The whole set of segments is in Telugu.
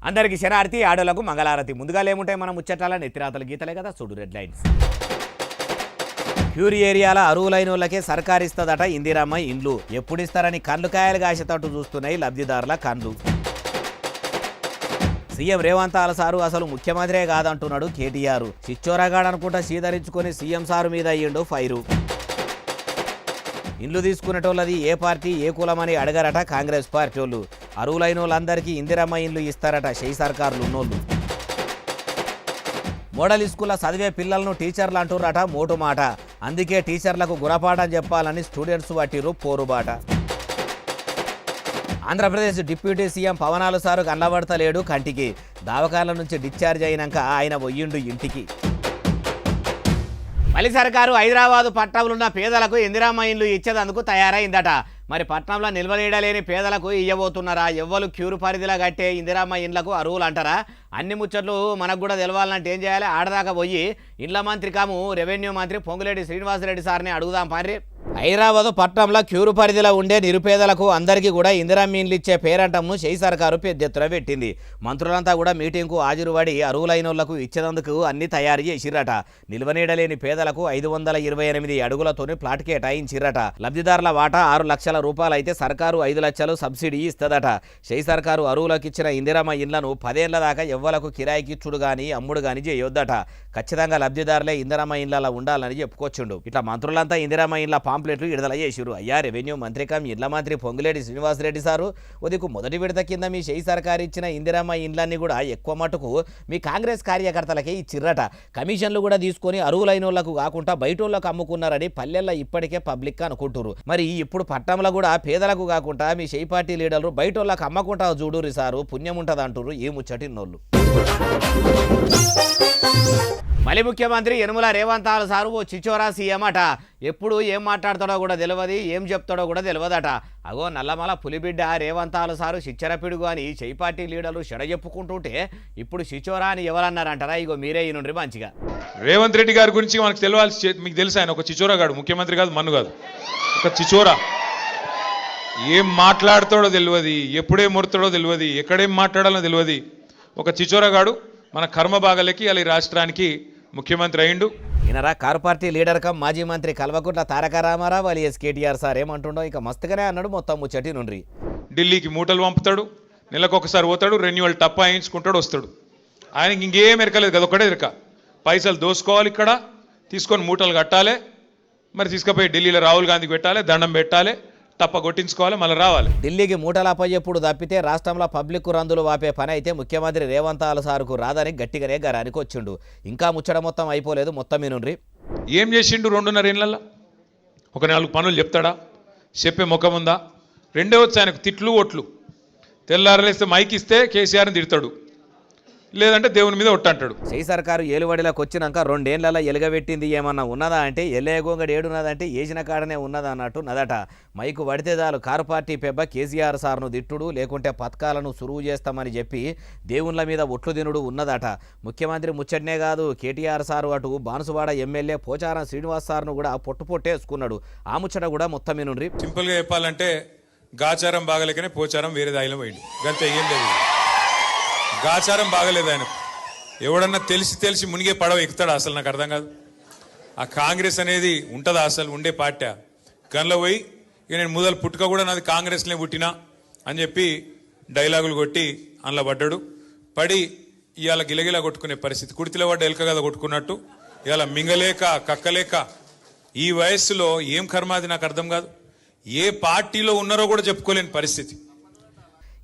అందరికి శనార్తి ఆడోలకు మంగళారతి. ముందుగా ఏముంటాయి మనం ముచ్చటాల నెత్తిరాతలు గీతలే కదా. చూడు రెడ్ లైన్స్. క్యూర్ ఏరియాల అరువులైన వాళ్ళకే సర్కారు ఇస్తుందట ఇందిరమ్మ ఇండ్లు. ఎప్పుడిస్తారని కండ్లు కాయలు కాసేటట్టు చూస్తున్నాయి లబ్ధిదారుల కండ్లు. సీఎం రేవంత్ సారు అసలు ముఖ్యమంత్రే కాదంటున్నాడు కేటీఆర్. చిచ్చోరగాడు అనుకుంటా సీదరించుకొని సీఎం సారు మీద అయ్యిండు ఫైరు. ఇండ్లు తీసుకునేటోళ్ళది ఏ పార్టీ ఏ కులమని అడగరట కాంగ్రెస్ పార్టీ వాళ్ళు. అరువులైన వాళ్ళందరికీ ఇందిరమ్మ ఇండ్లు ఇస్తారట షై సర్కారులు ఉన్నోళ్ళు. మోడల్ స్కూల్లో చదివే పిల్లలను టీచర్లు అంటుర్రట మోటు మాట. అందుకే టీచర్లకు గుణపాఠం చెప్పాలని స్టూడెంట్స్ పట్టిరు పోరుబాట. ఆంధ్రప్రదేశ్ డిప్యూటీ సీఎం పవనాలు సారు కనబడతలేడు కంటికి. దావకాల నుంచి డిశ్చార్జ్ అయినాక ఆయన పోయిండు ఇంటికి. మళ్ళీ సర్కారు హైదరాబాదు పట్టణంలో ఉన్న పేదలకు ఇందిరమ్మ ఇండ్లు ఇచ్చేందుకు తయారైందట. మరి పట్టణంలో నిల్వనీడలేని పేదలకు ఇయ్యబోతున్నారా? ఎవ్వరు క్యూరు పరిధిలో కట్టే ఇందిరమ్మ ఇండ్లకు అరువులు అంటారా? అన్ని ముచ్చట్లు మనకు కూడా తెలవాలంటే ఏం చేయాలి? ఆడదాకా పోయి ఇండ్ల మంత్రి కాము రెవెన్యూ మంత్రి పొంగులేటి శ్రీనివాసరెడ్డి సార్ని అడుగుదాం పారి. హైదరాబాదు పట్టణంలో క్యూరు పరిధిలో ఉండే నిరుపేదలకు అందరికీ కూడా ఇందిరమ్మ ఇండ్లు ఇచ్చే పేరంటంను షై సర్కారు పెద్ద ఎత్తున పెట్టింది. మంత్రులంతా కూడా మీటింగ్కు హాజరుపడి అరువులైన వాళ్లకు ఇచ్చేందుకు అన్ని తయారు చేసిరట. నిల్వనీడలేని పేదలకు 528 అడుగులతోని ప్లాట్ కేటాయించిరట. లబ్ధిదారుల వాటా 6 లక్షల రూపాయలు అయితే సర్కారు 5 లక్షలు సబ్సిడీ ఇస్తుందట. షై సర్కారు అరువులకు ఇచ్చిన ఇందిరమ్మ ఇండ్లను 10 ఏళ్ల దాకా ఎవ్వలకు కిరాయికి ఇచ్చుడు గాని అమ్ముడు గాని చేయొద్దట. ఖచ్చితంగా లబ్ధిదారులే ఇందిరమ్మ ఇండ్లలో ఉండాలని చెప్పుకొచ్చిండు. ఇట్లా మంత్రులంతా ఇందిరమ్మ ఇండ్ల పాంప్లెట్లు విడుదల చేసిరు. అయ్యా రెవెన్యూ మంత్రి ఇండ్ల మంత్రి పొంగులేటి శ్రీనివాసరెడ్డి సారు, ఉదయకు మొదటి విడత కింద మీ షై సర్కారు ఇచ్చిన ఇందిరమ్మ ఇండ్లన్నీ కూడా ఎక్కువ మటుకు మీ కాంగ్రెస్ కార్యకర్తలకే ఇచ్చిర్రట. కమిషన్లు కూడా తీసుకొని అరువులైన వాళ్ళకు కాకుండా బయట వాళ్ళకు అమ్ముకున్నారని పల్లెల్లో ఇప్పటికే పబ్లిక్ అనుకుంటున్నారు. మరి ఇప్పుడు పట్టణంలో కూడా పేదలకు కాకుండా మీ షై పార్టీ లీడర్లు బయట వాళ్ళకు అమ్మకుంటా చూడురి సారు, పుణ్యం ఉంటుంది అంటున్నారు ఈ ముచ్చటిన్నోళ్ళు. మళ్ళీ ముఖ్యమంత్రి యనుమల రేవంత్ సారు ఓ చిచోరా సీఎం అట. ఎప్పుడు ఏం మాట్లాడతాడో కూడా తెలియదు, ఏం చెప్తాడో కూడా తెలియదట. అగో నల్లమల పులిబిడ్డ రేవంత్ సారు చిచ్చరపిడుగు అని షై పార్టీ లీడర్లు చెడ చెప్పుకుంటుంటే ఇప్పుడు చిచోరా అని ఎవరన్నారంటారా? ఇగో మీరే ఈనుండ్రి మంచిగా. రేవంత్ రెడ్డి గారి గురించి మనకు తెలియాల్సి, మీకు తెలుసు ఆయన ఒక చిచోరా గాడు, ముఖ్యమంత్రి కాదు మన్ను కాదు, ఒక చిచోరా. ఏం మాట్లాడతాడో తెలియదు, ఎప్పుడే ముడతాడో తెలియదు, ఎక్కడేం మాట్లాడాలో తెలియదు. ఒక చిచోరగాడు మన కర్మ బాగలకి అలా రాష్ట్రానికి ముఖ్యమంత్రి అయిండు. ఈయనరా కారు పార్టీ లీడర్ కమ్ మాజీ మంత్రి కల్వకుంట్ల తారక రామారావు అలియస్ కేటీఆర్ సార్ ఏమంటుండో ఇక మస్తుగానే అన్నాడు. మొత్తం ముచ్చటి నుండి ఢిల్లీకి మూటలు పంపుతాడు, నెలకొకసారి పోతాడు, రెన్యువల్ టప్ప వేయించుకుంటాడు, వస్తాడు. ఆయనకి ఇంకేం ఎరకలేదు కదా, ఒకటే ఎరక పైసలు దోసుకోవాలి, ఇక్కడ తీసుకొని మూటలు కట్టాలి, మరి తీసుకుపోయి ఢిల్లీలో రాహుల్ గాంధీకి పెట్టాలి, దండం పెట్టాలి, తప్ప కొట్టించుకోవాలి, మళ్ళీ రావాలి. ఢిల్లీకి మూటలపయ్యప్పుడు తప్పితే రాష్ట్రంలో పబ్లిక్ రందులు వాపే పని అయితే ముఖ్యమంత్రి రేవంత్ సార్కు రాదని గట్టిగానే గరానికి వచ్చిండు. ఇంకా ముచ్చట మొత్తం అయిపోలేదు. మొత్తం మీనుండ్రి ఏం చేసిండు 2.5 ఏళ్ళల్లో? ఒక 4 పనులు చెప్తాడా? చెప్పే ముఖం ఉందా? రెండే వచ్చి ఆయనకు తిట్లు ఓట్లు. తెల్లారలేస్తే మైక్ ఇస్తే కేసీఆర్ని తిడతాడు, లేదంటే దేవుని మీద ఒట్టంటాడు. షై సర్కారు ఏలుబడిలోకి వచ్చినాక 2 ఏళ్లలో ఎలుగబెట్టింది ఏమన్నా ఉన్నదా అంటే ఎల్లేగోంగడు ఏడున్నదంటే ఏసిన కాడనే ఉన్నదా అన్నట్టు నదట. మైకు పడితే చాలు కారు పార్టీ పెబ్బ కేసీఆర్ సార్ను తిట్టుడు, లేకుంటే పథకాలను సురువు చేస్తామని చెప్పి దేవుళ్ళ మీద ఒట్లు తినుడు ఉన్నదట. ముఖ్యమంత్రి ముచ్చటనే కాదు, కేటీఆర్ సారు అటు బాన్సువాడ ఎమ్మెల్యే పోచారం శ్రీనివాస్ సార్ను కూడా పొట్టేసుకున్నాడు. ఆ ముచ్చట కూడా మొత్తం మీనుండ్రి. సింపుల్గా చెప్పాలంటే గాచారం బాగలేకనే పోచారం వేరే దాయిలో పోయింది, గంతే, ఏం లేదు. గాచారం బాగలేదు ఆయనకు. ఎవడన్నా తెలిసి మునిగే పడవ ఎక్కుతాడా? అసలు నాకు అర్థం కాదు. ఆ కాంగ్రెస్ అనేది ఉంటుందా? అసలు ఉండే పార్టీ గన్లో పోయి ఇక నేను మొదలు పుట్టుక కూడా నాది కాంగ్రెస్నే పుట్టినా అని చెప్పి డైలాగులు కొట్టి అందులో పడ్డాడు. పడి ఇవాళ గిలగిలా కొట్టుకునే పరిస్థితి. కుడితిలో పడ్డ ఎలక కదా కొట్టుకున్నట్టు ఇవాళ మింగలేక కక్కలేక ఈ వయస్సులో ఏం కర్మాది నాకు అర్థం కాదు. ఏ పార్టీలో ఉన్నారో కూడా చెప్పుకోలేని పరిస్థితి.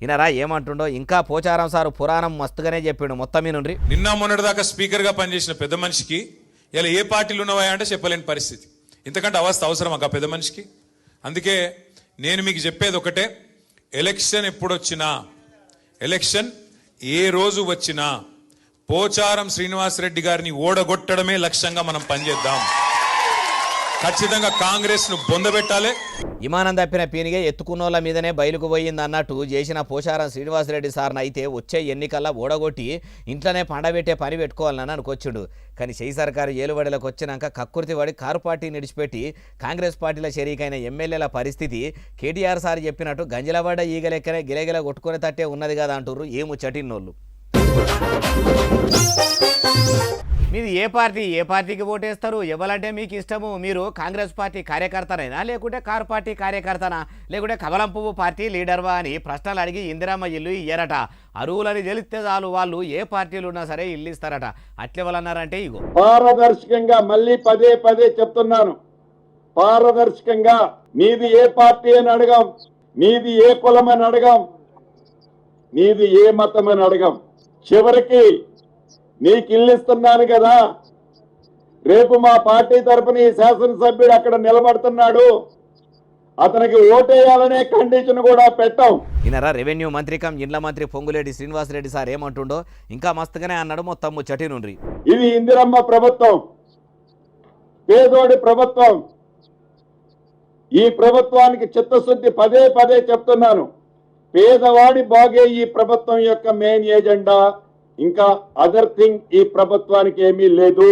ఈయనరా ఏమంటుండో ఇంకా పోచారం సారు పురాణం మస్తుగానే చెప్పిండు. మొత్తం మీనుండ్రి. నిన్న మొన్నటిదాకా స్పీకర్గా పనిచేసిన పెద్ద మనిషికి ఇలా ఏ పార్టీలు ఉన్నవా అంటే చెప్పలేని పరిస్థితి. ఇంతకంటే అవస్థ అవసరం ఆ పెద్ద మనిషికి. అందుకే నేను మీకు చెప్పేది ఒకటే, ఎలక్షన్ ఎప్పుడొచ్చినా, ఎలక్షన్ ఏ రోజు వచ్చినా పోచారం శ్రీనివాసరెడ్డి గారిని ఓడగొట్టడమే లక్ష్యంగా మనం పనిచేద్దాం. ఖచ్చితంగా కాంగ్రెస్ ను బొందబెట్టాలి. విమానం తప్పిన పీనిగే ఎత్తుకున్నోళ్ళ మీదనే బయలుకు పోయింది అన్నట్టు చేసిన పోచారం శ్రీనివాసరెడ్డి సార్ని అయితే వచ్చే ఎన్నికల్లో ఓడగొట్టి ఇంట్లోనే పండబెట్టే పని పెట్టుకోవాలని అనుకొచ్చిండు. కానీ షై సర్కారు ఏలుబడిలోకి వచ్చినాక కక్కుర్తి పడి కారు పార్టీని విడిచిపెట్టి కాంగ్రెస్ పార్టీలో షరీకైన ఎమ్మెల్యేల పరిస్థితి కేటీఆర్ సార్ చెప్పినట్టు గంజలబడ్డ ఈగలెక్కనే గిలగిల కొట్టుకునే తట్టే ఉన్నది కదా అంటుర్రు ఏ ముచ్చటిన్నోళ్ళు. మీది ఏ పార్టీకి ఓటేస్తారు? ఎవరంటే మీకు ఇష్టము? మీరు కాంగ్రెస్ పార్టీ కార్యకర్తనైనా, లేకుంటే కారు పార్టీ కార్యకర్తనా, లేకుంటే కమలం పువ్వు పార్టీ లీడర్వా అని ప్రశ్నలు అడిగి ఇందిరమ్మ ఇల్లు ఇయ్యరట. అరువులని తెలిస్తే చాలు వాళ్ళు ఏ పార్టీలు ఉన్నా సరే ఇల్లు ఇస్తారట. అట్లెవరన్నారంటే ఇగో పారదర్శకంగా మళ్ళీ పదే పదే చెప్తున్నాను, పారదర్శకంగా మీది ఏ పార్టీ అని అడగం, మీది ఏ కులం అని అడగం, మీది ఏ మతం అని అడగం. చివరికి నీకు ఇల్లు ఇస్తున్నాను కదా, రేపు మా పార్టీ తరఫున ఈ శాసనసభ్యుడు అక్కడ నిలబడుతున్నాడు, అతనికి ఓటేయాలనే కండిషన్ కూడా పెట్టాం. ఈయనరా రెవెన్యూ మంత్రి కమ్ ఇండ్ల మంత్రి పొంగులేటి శ్రీనివాసరెడ్డి సార్ ఏమంటుండో ఇంకా మస్తుగానే అన్నాడు. మొత్తం ముచ్చటి నుండి ఇది ఇందిరమ్మ ప్రభుత్వం, పేదోడి ప్రభుత్వం. ఈ ప్రభుత్వానికి చిత్తశుద్ధి పదే పదే చెప్తున్నాను. పేదవాడి బాగే ఈ ప్రభుత్వం యొక్క మెయిన్ ఎజెండా. ఇంకా అదర్ థింగ్ ఈ ప్రభుత్వానికి ఏమీ లేదు.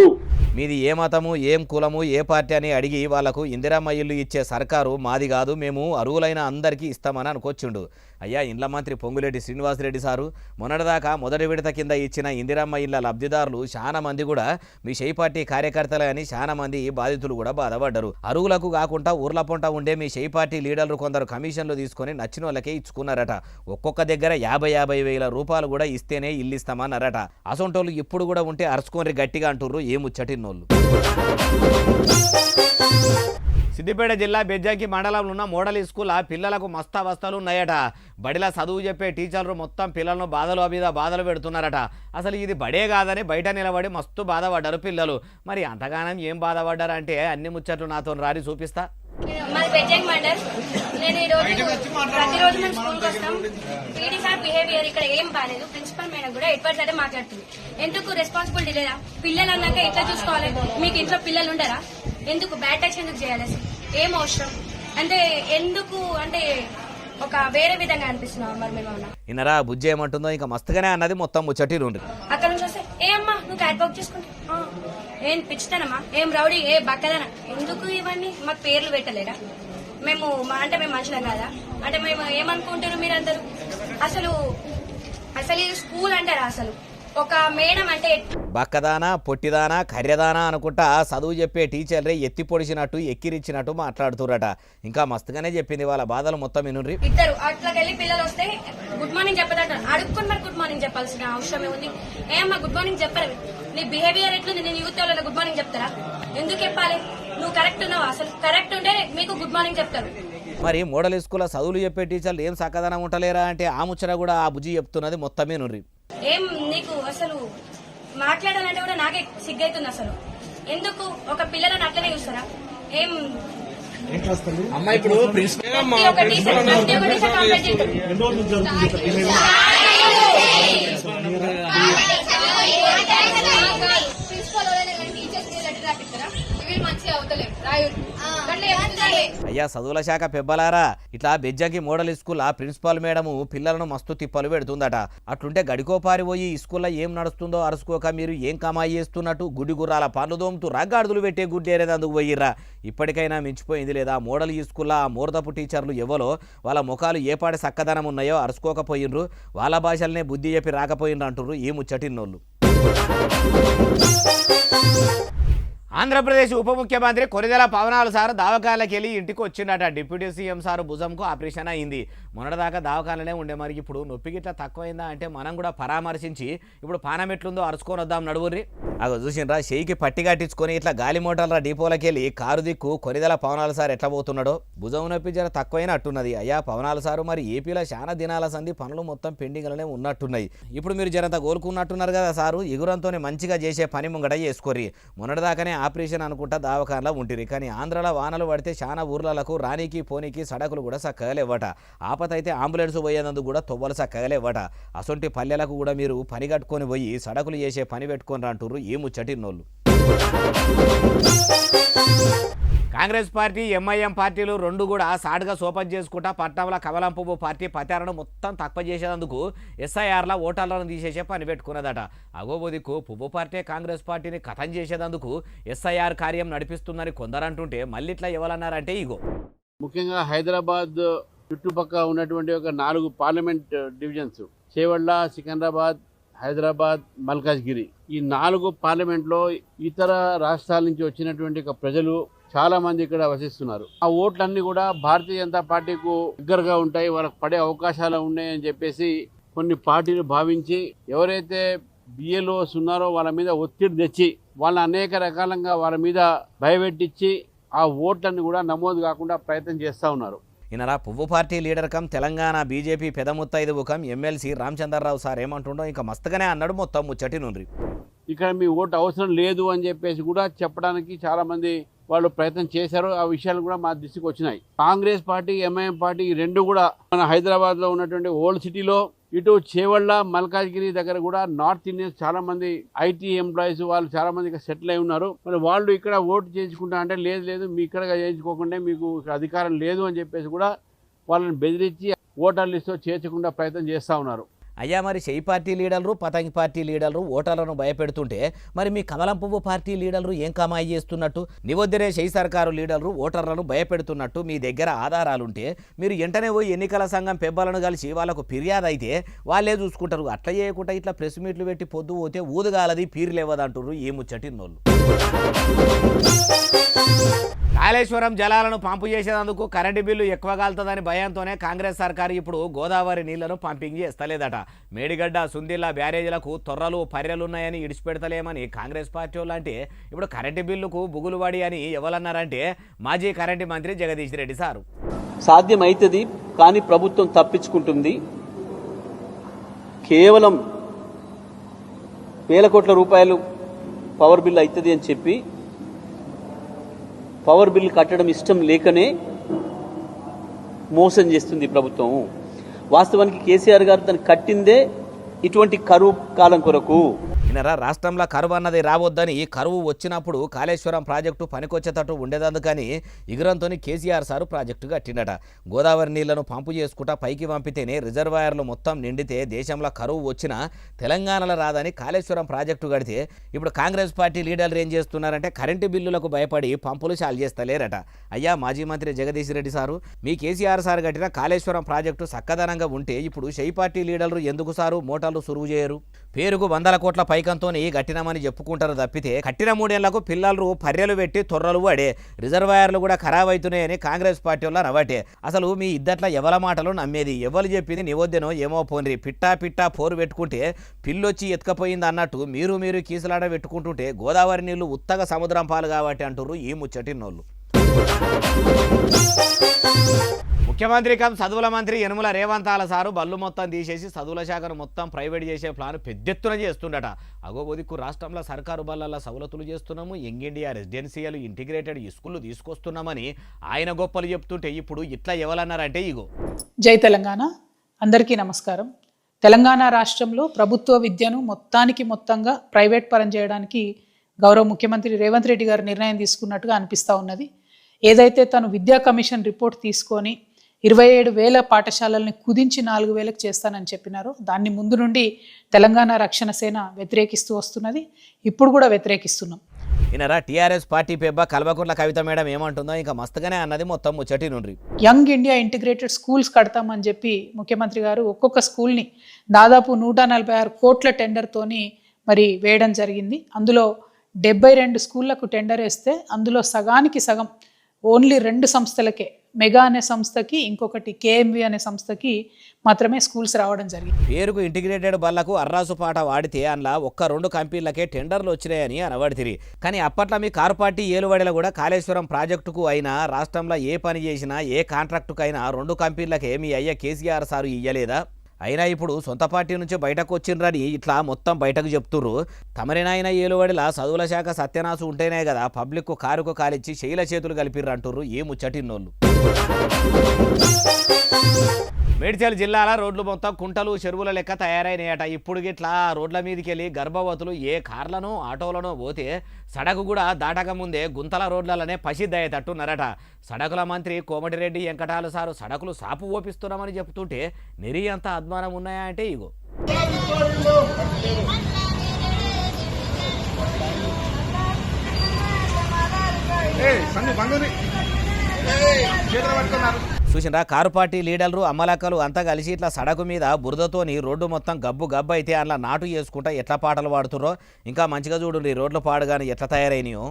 మీది ఏ మతము, ఏం కులము, ఏ పార్టీ అని అడిగి వాళ్లకు ఇందిరమ్మ ఇల్లు ఇచ్చే సర్కారు మాది కాదు, మేము అరువులైన అందరికీ ఇస్తామని అనుకొచ్చిండు. అయ్యా ఇండ్ల మంత్రి పొంగులేటి శ్రీనివాసరెడ్డి సారు మొన్నటిదాకా మొదటి విడత కింద ఇచ్చిన ఇందిరమ్మ ఇళ్ల లబ్ధిదారులు చాలా మంది కూడా మీ షెయి పార్టీ కార్యకర్తలే అని చాలా మంది బాధితులు కూడా బాధపడ్డారు. అరువులకు కాకుండా ఊర్ల పొంట ఉండే మీ షెయి పార్టీ లీడర్లు కొందరు కమిషన్లు తీసుకొని నచ్చిన వాళ్ళకే ఇచ్చుకున్నారట. ఒక్కొక్క దగ్గర 50,000 వేల రూపాయలు కూడా ఇస్తేనే ఇల్లు ఇస్తామన్నారట. అసొంటోళ్ళు ఇప్పుడు కూడా ఉంటే అరుచుకొని గట్టిగా అంటుర్రు ఏ ముచ్చటిన్నోళ్ళు. సిద్దిపేట జిల్లా బెజ్జంకి మండలంలో ఉన్న మోడల్ స్కూల్ పిల్లలకు మస్తు అవస్థలు ఉన్నాయట. బడిలా చదువు చెప్పే టీచర్లు మొత్తం పిల్లలను బాధల మీద బాధలు పెడుతున్నారట. అసలు ఇది బడే కాదని బయట నిలబడి మస్తు బాధపడ్డారు పిల్లలు. మరి అంతగానం ఏం బాధపడ్డారు అంటే అన్ని ముచ్చట్లు నాతో రారి చూపిస్తా. మాది బెజ్జంకి మండల్. నేను ప్రతిరోజు మేము స్కూల్కి వస్తాం. పీడీ సార్ బిహేవియర్ ఇక్కడ ఏం బాగాలేదు. ప్రిన్సిపల్ మేడం కూడా ఎడ్వర్డ్ సరే మాట్లాడుతుంది. ఎందుకు రెస్పాన్సిబిలిటీ లేదా? పిల్లలు అన్నాక ఎట్లా చూసుకోవాలి? మీకు ఇంట్లో పిల్లలు ఉండరా? ఎందుకు బ్యాడ్ టచ్ ఎందుకు చేయాలి? అసలు ఏం అవసరం అంటే ఎందుకు అంటే ఒక వేరే విధంగా అనిపిస్తున్నాం. మరి మేము ఇన్నరా బుజ్జి ఏమంటుందో ఇంకా మస్తుగానే అన్నది మొత్తం ముచ్చటి నుండి. అక్కడ నుంచి వస్తే ఏ అమ్మా నువ్వు క్యాట్ వర్క్ చేసుకుంటా, ఏం పిచ్చితనమ్మా, ఏం రౌడీ, ఏ బక్కదన, ఎందుకు ఇవన్నీ? మాకు పేర్లు పెట్టలేరా? మేము అంటే మేము మనుషులం కాదా? అంటే మేము ఏమనుకుంటారు మీరందరూ? అసలు అసలు ఇది స్కూల్ అంటారా? అసలు ఒక మేడం అంటే బక్కదానా, పొట్టిదానా, కర్యదానా అనుకుంటా చదువు చెప్పే టీచర్లే ఎత్తి పొడిచినట్టు ఎక్కిరిచ్చినట్టు మాట్లాడుతురట. ఇంకా మస్తుగానే చెప్పింది వాళ్ళ బాధలు మొత్తం వినుర్రి. ఇద్దరు అట్లకెళ్ళి పిల్లలు వస్తే గుడ్ మార్నింగ్ చెప్పదంటారు. అడుక్కొని మరి గుడ్ మార్నింగ్ చెప్పాల్సిన అవసరం ఉంది? ఏమమ్మా గుడ్ మార్నింగ్ చెప్పరు? నీ బిహేవియర్ ఎట్లుంది? నేను యూత్ వాళ్ళ గుడ్ మార్నింగ్ చెప్తారా? ఎందుకు చెప్పాలి? నువ్వు కరెక్ట్ ఉన్నావా? అసలు కరెక్ట్ ఉంటే మీకు గుడ్ మార్నింగ్ చెప్తారు. మరి మోడల్ స్కూల్లో చదువులు చెప్పే టీచర్లు ఏం సక్కదనం ఉంటలేరా అంటే ఆ ముచ్చట కూడా ఆ బుజ్జి చెప్తున్నది మొత్తమే నుర్రి. ఏం నీకు అసలు మాట్లాడాలంటే కూడా నాకే సిగ్గైతుంది. అసలు ఎందుకు ఒక పిల్లలను అట్లనే చూస్తారా? ఏం అమ్మాయి ఇప్పుడు ప్రతి ఒక్క టీచర్ కంప్లైంట్ చేస్తారు. అయ్యా చదువుల శాఖ పెబ్బలారా, ఇట్లా Bejjanki model school principal madam పిల్లలను మస్తు తిప్పలు పెడుతుందట. అట్లుంటే గడికోపారి పోయి ఈ స్కూల్లో ఏం నడుస్తుందో అరుసుకోక మీరు ఏం కమాయి చేస్తున్నట్టు గుడి గుర్రాల పనులు దోముతూ రగ్గాడుదులు పెట్టే గుడ్డేరేదందుకు పోయిర్రా. ఇప్పటికైనా మించిపోయింది లేదా? మోడల్ ఈ స్కూల్లో మోర్దపు టీచర్లు ఎవరో వాళ్ళ ముఖాలు ఏ పాటి సక్కదనం ఉన్నాయో అరుసుకోకపోయినరు, వాళ్ళ భాషలనే బుద్ధి చెప్పి రాకపోయినరు అంటుర్రు ఈ ముచ్చటిన్నోళ్ళు. ఆంధ్రప్రదేశ్ ఉప ముఖ్యమంత్రి కొనిదెల పవనాలు సార్ దావకాలకి వెళ్ళి ఇంటికి వచ్చిండట. డిప్యూటీ సీఎం సార్ భుజంకు ఆపరేషన్ అయింది. మొన్నటిదాకా దావకాలనే ఉండే, మరి ఇప్పుడు నొప్పి గిట్లా తక్కువైందా అంటే మనం కూడా పరామర్శించి ఇప్పుడు పానం ఎట్లుందో అరుచుకొని వద్దాం నడువుర్రి. అగో చూసిండ్రా, షేయికి పట్టి కట్టించుకొని ఇట్లా గాలి మోటార్ల డిపోలకి వెళ్ళి కారు దిక్కు కొనిదెల పవనాలు సార్ ఎట్లా పోతున్నాడో. భుజం నొప్పి జర తక్కువైనా అట్టున్నది. అయ్యా పవనాలు సారు, మరి ఏపీలో చాలా దినాల సంది పనులు మొత్తం పెండింగ్లనే ఉన్నట్టున్నాయి. ఇప్పుడు మీరు జరంతా కోలుకున్నట్టున్నారు కదా సారు, ఎగురంతోనే మంచిగా చేసే పని ముంగట చేసుకోర్రి. మొన్నటిదాకానే ఆపరేషన్ అనుకుంటా దావకాన్లా ఉంటిరి. కానీ ఆంధ్రాలో వానలు పడితే చాలా ఊర్లకు రానీకి పోనీకి సడకులు కూడా చక్కగా లేవట. ఆపతైతే అంబులెన్స్ పోయేందుకు కూడా తొవ్వలు చక్కగా లేవట. అసొంటి పల్లెలకు కూడా మీరు పని కట్టుకొని పోయి సడకులు చేసే పని పెట్టుకొని అంటుర్రు ఈ ముచ్చటిన్నోళ్ళు. కాంగ్రెస్ పార్టీ ఎంఐఎం పార్టీలు రెండు కూడా సాటుగా సోపన్ చేసుకుంటా పట్నంలో కమలం పువ్వు పార్టీ ప్రచారం మొత్తం తక్కువ చేసేందుకు ఎస్ఐఆర్ల ఓటర్లను తీసేసే పని పెట్టుకున్నదట. అగోబోదికు పువ్వు పార్టీ కాంగ్రెస్ పార్టీని కథం చేసేందుకు ఎస్ఐఆర్ కార్యం నడిపిస్తుందని కొందరంటుంటే మళ్ళీ ఇట్లా ఎవరన్నారంటే ఇగో. ముఖ్యంగా హైదరాబాద్ చుట్టుపక్కల ఉన్నటువంటి ఒక 4 పార్లమెంట్ డివిజన్స్ చేవళ్ళ, సికింద్రాబాద్, హైదరాబాద్, మల్కాజ్గిరి ఈ 4 పార్లమెంట్లో ఇతర రాష్ట్రాల నుంచి వచ్చినటువంటి ప్రజలు చాలా మంది ఇక్కడ వసిస్తున్నారు. ఆ ఓట్లన్నీ కూడా భారతీయ జనతా పార్టీకు దగ్గరగా ఉంటాయి, వాళ్ళకి పడే అవకాశాలు ఉన్నాయని చెప్పేసి కొన్ని పార్టీలు భావించి ఎవరైతే బిఎల్ఓస్ ఉన్నారో వాళ్ళ మీద ఒత్తిడి తెచ్చి వాళ్ళ అనేక రకాలంగా వాళ్ళ మీద భయపెట్టించి ఆ ఓట్లన్నీ కూడా నమోదు కాకుండా ప్రయత్నం చేస్తూ ఉన్నారు. ఈయనరా పువ్వు పార్టీ లీడర్ కం తెలంగాణ బీజేపీ పెదముత్తైదువు కం ఎమ్మెల్సీ రామచంద్రరావు సార్ ఏమంటుండో ఇంకా మస్తుగానే అన్నాడు మొత్తం ముచ్చటి నుండి. ఇక్కడ మీ ఓటు అవసరం లేదు అని చెప్పేసి కూడా చెప్పడానికి చాలా మంది వాళ్ళు ప్రయత్నం చేశారు. ఆ విషయాలు కూడా మా దృష్టికి వచ్చినాయి. కాంగ్రెస్ పార్టీ, ఎంఐఎం పార్టీ రెండు కూడా మన హైదరాబాద్లో ఉన్నటువంటి ఓల్డ్ సిటీలో ఇటు చేవళ్ళ, మల్కాజ్గిరి దగ్గర కూడా నార్త్ ఇండియన్స్ చాలా మంది ఐటీ ఎంప్లాయీస్ వాళ్ళు చాలా మంది ఇక్కడ సెటిల్ అయి ఉన్నారు. మరి వాళ్ళు ఇక్కడ ఓటు చేయించుకుంటా అంటే లేదు మీ ఇక్కడ చేయించుకోకుండా మీకు అధికారం లేదు అని చెప్పేసి కూడా వాళ్ళని బెదిరించి ఓటర్ లిస్టులో చేర్చకుండా ప్రయత్నం చేస్తూ ఉన్నారు. అయ్యా మరి షెయి పార్టీ లీడర్లు, పతంగి పార్టీ లీడర్లు ఓటర్లను భయపెడుతుంటే మరి మీ కమలం పువ్వు పార్టీ లీడర్లు ఏం కమాయి చేస్తున్నట్టు? నివొద్దరే షెయి సర్కారు లీడర్లు ఓటర్లను భయపెడుతున్నట్టు మీ దగ్గర ఆధారాలుంటే మీరు వెంటనే పోయి ఎన్నికల సంఘం పెబ్బలను కలిసి వాళ్ళకు ఫిర్యాదు అయితే వాళ్ళే చూసుకుంటారు. అట్లా చేయకుండా ఇట్లా ప్రెస్ మీట్లు పెట్టి పొద్దు పోతే ఊదుగాలది పీరులేవదంటుర్రు ఈ ముచ్చటిన్నోళ్ళు. కాళేశ్వరం జలాలను పంపు చేసేందుకు కరెంటు బిల్లు ఎక్కువ కాలుతుందని భయంతోనే కాంగ్రెస్ సర్కారు ఇప్పుడు గోదావరి నీళ్లను పంపింగ్ చేస్తలేదట. మేడిగడ్డ, సుందిల్లా బ్యారేజీలకు తొర్రలు, పర్రెలున్నాయని ఇడిచిపెడతలేమని కాంగ్రెస్ పార్టీ వాళ్ళు అంటే ఇప్పుడు కరెంటు బిల్లుకు బుగులు పడి అని ఎవరన్నారంటే మాజీ కరెంటు మంత్రి జగదీష్ రెడ్డి సారు. సాధ్యమైతుంది కానీ ప్రభుత్వం తప్పించుకుంటుంది. కేవలం వేల కోట్ల రూపాయలు పవర్ బిల్ అవుతుంది అని చెప్పి పవర్ బిల్ కట్టడం ఇష్టం లేకనే మోసం చేస్తుంది ప్రభుత్వం. వాస్తవానికి కేసీఆర్ గారు తను కట్టిందే ఇటువంటి కరువు కాలం కొరకు. ఈయనరా రాష్ట్రంలో కరువు అన్నది రావద్దని కరువు వచ్చినప్పుడు కాళేశ్వరం ప్రాజెక్టు పనికొచ్చేటట్టు ఉండేదందుకని ఇగురంతో కేసీఆర్ సారు ప్రాజెక్టు కట్టిండట. గోదావరి నీళ్లను పంపు చేసుకుంటా పైకి పంపితేనే రిజర్వాయర్లు మొత్తం నిండితే దేశంలో కరువు వచ్చినా తెలంగాణలో రాదని కాళేశ్వరం ప్రాజెక్టు కడితే ఇప్పుడు కాంగ్రెస్ పార్టీ లీడర్లు ఏం చేస్తున్నారంటే కరెంటు బిల్లులకు భయపడి పంపులు చాలు చేస్తలేరట. అయ్యా మాజీ మంత్రి జగదీష్ రెడ్డి సారు, మీ కేసీఆర్ సార్ కట్టిన కాళేశ్వరం ప్రాజెక్టు చక్కదనంగా ఉంటే ఇప్పుడు షెయి పార్టీ లీడర్లు ఎందుకు సారు మోటార్లు సురువు చేయరు? పేరుకు 100 కోట్ల పైకంతో గట్టినమని చెప్పుకుంటారు తప్పితే కట్టిన 3 ఏళ్లకు పిల్లలు పర్రెలు పెట్టి తొర్రలు పడే రిజర్వాయర్లు కూడా ఖరాబ్ అవుతున్నాయని కాంగ్రెస్ పార్టీ వల్ల నవ్వటే. అసలు మీ ఇద్దట్ల ఎవల మాటలు నమ్మేది? ఎవరు చెప్పింది నివొద్దెనో ఏమో పోన్రి. పిట్టా పోరు పెట్టుకుంటే పిల్లొచ్చి ఎత్తుకపోయింది అన్నట్టు మీరు కీసులాడ పెట్టుకుంటుంటే గోదావరి నీళ్లు ఉత్తగా సముద్రం పాలు కాబట్టి అంటుర్రు ఈ ముచ్చటిన్నోళ్ళు. ముఖ్యమంత్రి కం చదువుల మంత్రి యనుమల రేవంతాల సారు బళ్ళు మొత్తం తీసేసి చదువుల శాఖను మొత్తం ప్రైవేట్ చేసే ప్లాన్ పెద్దెత్తున చేస్తుండట. అగోబోదిక్కు రాష్ట్రంలో సర్కారు బళ్ళల్లో సవలతులు చేస్తున్నాము, యంగ్ ఇండియా రెసిడెన్షియల్ ఇంటిగ్రేటెడ్ స్కూళ్ళు తీసుకొస్తున్నామని ఆయన గొప్పలు చెప్తుంటే ఇప్పుడు ఇట్లా ఎవరన్నారంటే ఇగో. జై తెలంగాణ. అందరికీ నమస్కారం. తెలంగాణ రాష్ట్రంలో ప్రభుత్వ విద్యను మొత్తంగా ప్రైవేట్ పరం చేయడానికి గౌరవ ముఖ్యమంత్రి రేవంత్ రెడ్డి గారు నిర్ణయం తీసుకున్నట్టుగా అనిపిస్తూ ఉన్నది. ఏదైతే తను విద్యా కమిషన్ రిపోర్ట్ తీసుకొని 27,000 పాఠశాలల్ని కుదించి 4,000కు చేస్తానని చెప్పినారో దాన్ని ముందు నుండి తెలంగాణ రక్షణ సేన వ్యతిరేకిస్తూ వస్తున్నది. ఇప్పుడు కూడా వ్యతిరేకిస్తున్నాం. ఈయనరా TRS party పెబ్బ Kalvakuntla Kavitha madam ఏమంటుందో ఇంకా మస్తుగానే అన్నది మొత్తం ముచ్చటి నుండి. యంగ్ ఇండియా ఇంటిగ్రేటెడ్ స్కూల్స్ కడతామని చెప్పి ముఖ్యమంత్రి గారు ఒక్కొక్క స్కూల్ని దాదాపు 146 కోట్ల టెండర్తోని మరి వేయడం జరిగింది. అందులో 72 స్కూళ్లకు టెండర్ వేస్తే అందులో సగానికి సగం ఓన్లీ 2 సంస్థలకే, మెగా అనే సంస్థకి ఇంకొకటి కేఎంవి అనే సంస్థకి మాత్రమే స్కూల్స్ రావడం జరిగింది. పేరుకు ఇంటిగ్రేటెడ్ బళ్లకు అర్రాసు పాట వాడితే అందులో 1-2 కంపెనీలకే టెండర్లు వచ్చినాయని అనబడితిరి. కానీ అప్పట్లో మీ కారు పార్టీ ఏలువడిలో కూడా కాళేశ్వరం ప్రాజెక్టుకు అయినా రాష్ట్రంలో ఏ పని చేసినా ఏ కాంట్రాక్టుకు అయినా 2 కంపెనీలకే మీ అయ్య కేసీఆర్ సారు ఇయ్యలేదా? అయినా ఇప్పుడు సొంత పార్టీ నుంచి బయటకు వచ్చిండ్రని ఇట్లా మొత్తం బయటకు చెప్తుర్రు. తమరినైనా ఏలువడిలా చదువుల శాఖ సత్యనాశు ఉంటేనే కదా పబ్లిక్కు కారుకు కాలిచ్చి శైల చేతులు కలిపిర్రంటుర్రు ఈ ముచ్చటిన్నోళ్ళు. మేడ్చల్ జిల్లాల రోడ్లు మొత్తం కుంటలు చెరువుల లెక్క తయారైనాయట. ఇప్పుడు గిట్లా రోడ్ల మీదకి వెళ్ళి గర్భవతులు ఏ కార్లను ఆటోలను పోతే సడకు కూడా దాటక ముందే గుంతల రోడ్లనే పసిద్దయ్యేటట్టున్నారట. సడకుల మంత్రి కోమటిరెడ్డి వెంకటాలు సారు సడకులు సాపు ఓపిస్తున్నామని చెప్తుంటే నెరి అంత అద్మానం ఉన్నాయా అంటే ఇగో. చూసినరా కారు పార్టీ లీడర్లు అమ్మలక్కలు అంతా కలిసి ఇట్లా సడకు మీద బురదతోని రోడ్డు మొత్తం గబ్బు గబ్బు అయితే అలా నాటు చేసుకుంటా ఎట్లా పాటలు పాడుతుర్రో ఇంకా మంచిగా చూడండి రోడ్లు పాడుగాని ఎట్లా తయారైనయో.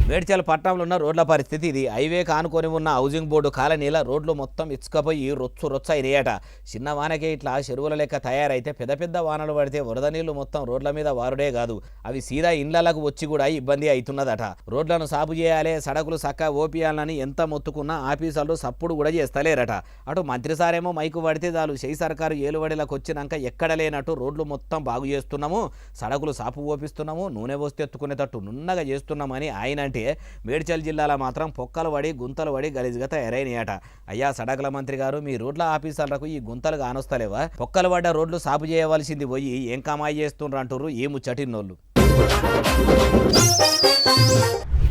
మేడ్చల్ పట్టణంలో ఉన్న రోడ్ల పరిస్థితి ఇది. హైవే కానుకొని ఉన్న హౌసింగ్ బోర్డు కాలనీల రోడ్లు మొత్తం ఇచ్చుకపోయి రొచ్చు అయినాయట. చిన్న వానకే ఇట్లా చెరువుల లెక్క తయారైతే పెద్ద పెద్ద వానలు పడితే వరద నీళ్లు మొత్తం రోడ్ల మీద వారుడే కాదు, అవి సీదా ఇండ్లకు వచ్చి కూడా ఇబ్బంది అవుతున్నదట. రోడ్లను సాపు చేయాలి, సడకులు సక్క ఓపియాలని ఎంత మొత్తుకున్నా ఆఫీసర్లు సప్పుడు కూడా చేస్తలేరట. అటు మంత్రి సారేమో మైకు పడితే చాలు చేయి సర్కారు ఏలుబడిలకు వచ్చినాక ఎక్కడ లేనట్టు రోడ్లు మొత్తం బాగు చేస్తున్నాము, సడకులు సాపు ఓపిస్తున్నాము, నూనె పోస్తే ఎత్తుకునేటట్టు నున్నగా చేస్తున్నామని ఆయన అంటే మేడ్చల్ జిల్లాలో మాత్రం పొక్కలు పడి గుంతలు పడి గలీజ్గా తయారైనాయట. అయ్యా సడకుల మంత్రి గారు, మీ రోడ్ల ఆఫీసర్లకు ఈ గుంతలు కానొస్తలేవా? పొక్కలు పడ్డ రోడ్లు సాపు చేయవలసింది పోయి ఏం కమాయి చేస్తుండ్రు అంటుర్రు ఈ ముచ్చటిన్నోళ్ళు.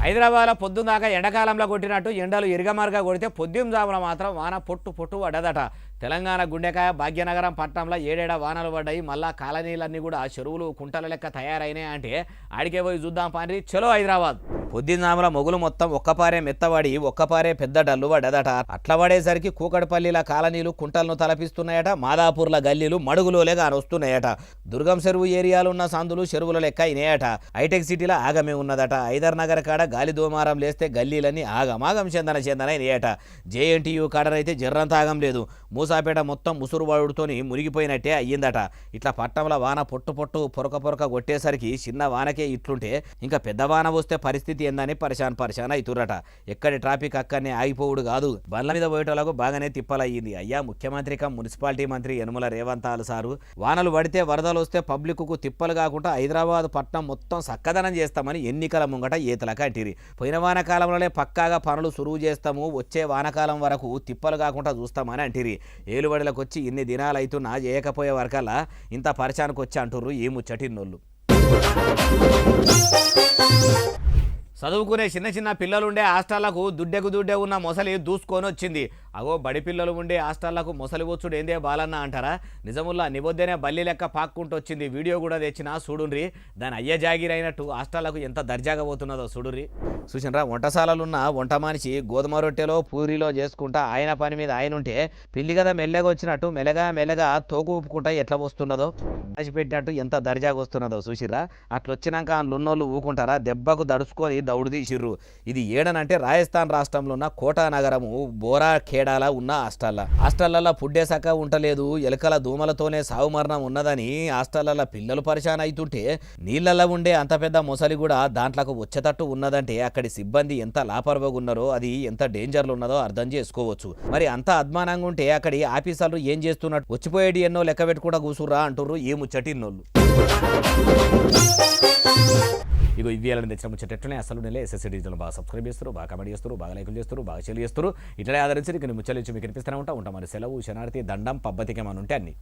హైదరాబాద్లో పొద్దున్నాక ఎండాకాలంలో కొట్టినట్టు ఎండలు ఇరగమారుగా కొడితే పొద్దున్న జామున మాత్రం వాన పొట్టు పడ్డదట. తెలంగాణ గుండెకాయ భాగ్యనగరం పట్టణంలో ఏడేడా వానలు పడ్డాయి. మళ్ళా కాలనీలన్నీ కూడా చెరువులు కుంటల లెక్క తయారైనాయి. అంటే ఆడికే పోయి చూద్దాం పాండ్రి, చలో హైదరాబాద్. పొద్దున్నాముల మొగులు మొత్తం ఒక్కపారే మెత్తబడి ఒక్కపారే పెద్ద డల్లు పడ్డదట. అట్లా పడేసరికి కూకట్పల్లిల కాలనీలు కుంటలను తలపిస్తున్నాయట. మాదాపూర్ల గల్లీలు మడుగులోలే కానొస్తున్నాయట. దుర్గం చెరువు ఏరియాలు ఉన్న సందులు చెరువుల లెక్క అయినాయట. హైటెక్ సిటీలో ఆగమే ఉన్నదట. హైదర్ నగర్ కాడ గాలి దోమారం లేస్తే గల్లీలన్నీ ఆగమాగం చెందన అయినాయట. జేఎన్టీయూ కాడనైతే జర్రంత ఆగం లేదు. మూసాపేట మొత్తం ముసురువాడుతోని మునిగిపోయినట్టే అయ్యిందట. ఇట్లా పట్టణంలో వాన పొట్టు పొరక కొట్టేసరికి చిన్న వానకే ఇట్లుంటే ఇంకా పెద్ద వాన వస్తే పరిస్థితి ఏందని పరిశాన్ అవుతురట. ఎక్కడి ట్రాఫిక్ అక్కడనే ఆగిపోవుడు కాదు, బండ్ల మీద పోయేటోళ్లకు బాగానే తిప్పలయ్యింది. అయ్యా ముఖ్యమంత్రి మున్సిపాలిటీ మంత్రి యనుమల రేవంత్ సారు, వానలు పడితే వరదలు వస్తే పబ్లిక్కు తిప్పలు కాకుండా హైదరాబాద్ పట్టణం మొత్తం సక్కదనం చేస్తామని ఎన్నికల ముంగట ఈతల కంటిరి. పోయిన వానకాలంలోనే పక్కాగా పనులు సురువు చేస్తాము, వచ్చే వానకాలం వరకు తిప్పలు కాకుండా చూస్తామని అంటిరి. ఏలుబడిలకు వచ్చి ఇన్ని దినాలు అవుతున్నా చేయకపోయే వరకల్లా ఇంత పరిచానికి వచ్చి అంటుర్రు ఈ ముచ్చటిన్నోళ్ళు. చదువుకునే చిన్న పిల్లలుండే హాస్టళ్లకు దుడ్డె ఉన్న మొసలి దూసుకొని వచ్చింది. అగో బడి పిల్లలు ఉండే హాస్టళ్లకు మొసలి వచ్చుడు ఏందే బాలన్న అంటారా? నిజముల్లా నిబొద్దనే బల్లి లెక్క పాక్కుంటూ వచ్చింది. వీడియో కూడా తెచ్చినా చూడుండ్రి. దాని అయ్య జాగిరైనట్టు హాస్టళ్లకు ఎంత దర్జాగా పోతున్నదో చూడుర్రి. చూసినరా, వంటశాలలున్న వంట మనిషి గోధుమ రొట్టెలో పూరిలో చేసుకుంటా ఆయన పని మీద ఆయన ఉంటే పిల్లి కదా మెల్లగా వచ్చినట్టు మెల్లగా తోకు ఊపుకుంటా ఎట్లా వస్తున్నదో పెట్టినట్టు ఎంత దర్జాగా వస్తున్నదో చూసిర్రా. అట్లా వచ్చినాక అందున్నోళ్ళు ఊకుంటారా? దెబ్బకు దడుచుకొని దౌడు తీసిర్రు. ఇది ఏడనంటే రాజస్థాన్ రాష్ట్రంలో ఉన్న కోటా నగరము బోరా ఖేడాల ఉన్న హాస్టళ్లలో ఫుడ్డే సక్క ఉంటలేదు, ఎలుకల దూమలతోనే సావు మరణం ఉన్నదని హాస్టళ్లలో పిల్లలు పరిశాన్ అవుతుంటే నీళ్లలో ఉండే అంత పెద్ద మొసలి కూడా దాంట్లోకి వచ్చేటట్టు ఉన్నదంటే అక్కడి సిబ్బంది ఎంత లాపర్వగా ఉన్నారో, అది ఎంత డేంజర్లు ఉన్నదో అర్థం చేసుకోవచ్చు. మరి అంత అద్మానంగా ఉంటే అక్కడి ఆఫీసర్లు ఏం చేస్తున్నట్టు వచ్చిపోయేది ఎన్నో లెక్క పెట్టుకుంటా కూసుర్రా అంటుర్రు ఈ ముచ్చటిన్నోళ్ళు. ఇగో ఇవి ఎలా తెచ్చిన ముచ్చటెట్లనే అసలు నెల ఎస్ఎస్సీ డిజిటల్ బాగా సబ్స్క్రైబ్ చేస్తారు, బాగా కమెంట్ చేస్తారు, బాగా లైకులు చేస్తారు, బాగా షేర్ చేస్తారు. ఇట్లనే ఆదరించి నీకు ముచ్చలు ఇచ్చి మీకు కనిపిస్తూనే ఉంటా. మరి సెలవు శనార్థి దండం పబ్బతికేమని ఉంటే అన్ని.